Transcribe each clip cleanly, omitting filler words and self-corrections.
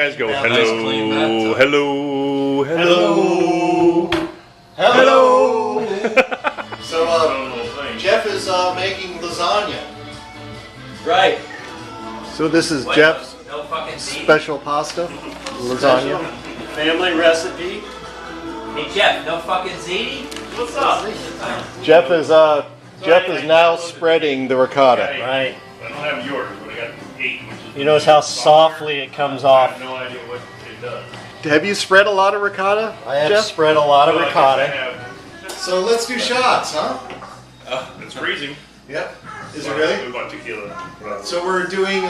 guys go. Yeah, Hello, nice clean bathtub. hello, hello, Hello. So Jeff is making lasagna. Right. So this is Wait, Jeff's no fucking seed. special pasta, lasagna. Family recipe. Hey Jeff, no fucking ziti? What's up? Jeff is now spreading the ricotta. Right. I don't have yours, but I got 8, which is. You notice how softly it comes I off. have no idea what it does. Have you spread a lot of ricotta, I have Jeff? spread a lot of Well, I guess I ricotta. have. So let's do shots, huh? It's freezing. Yep. Is it really? We bought tequila. So we're doing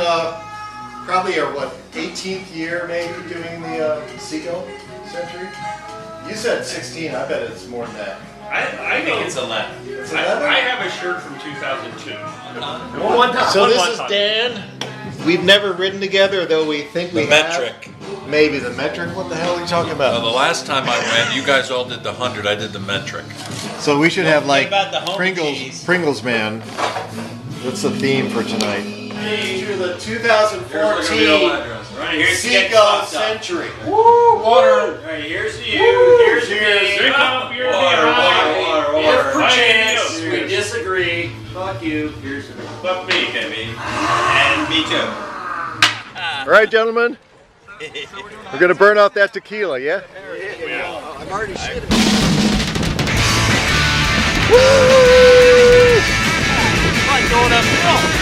probably our 18th year maybe doing the Seagull Century. You said 16. I bet it's more than that. I think it's 11. It's I 11? have a shirt from 2002. So this is Dan. We've never ridden together, though we think we The have. metric. Maybe the metric. What the hell are you talking about? The last time I went, you guys all did the 100. I did the metric. So we should have like about the home Pringles. cheese. Pringles man. That's the theme for tonight. To the Here's the 2014 address. Right, here's Seagull Century. Woo, water. Right, here's to you. Here's to me. Drink up your Water, beer. water, water, If water. perchance We disagree. Fuck you. Here's to me. Fuck me, Kevin. And me too. All right, gentlemen. We're gonna burn off that tequila, yeah? I'm already shitting. Like going uphill.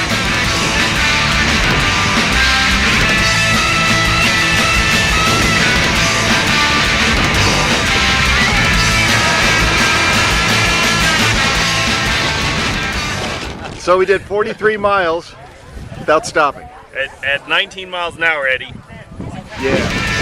So we did 43 miles without stopping. At 19 miles an hour, Eddie. Yeah.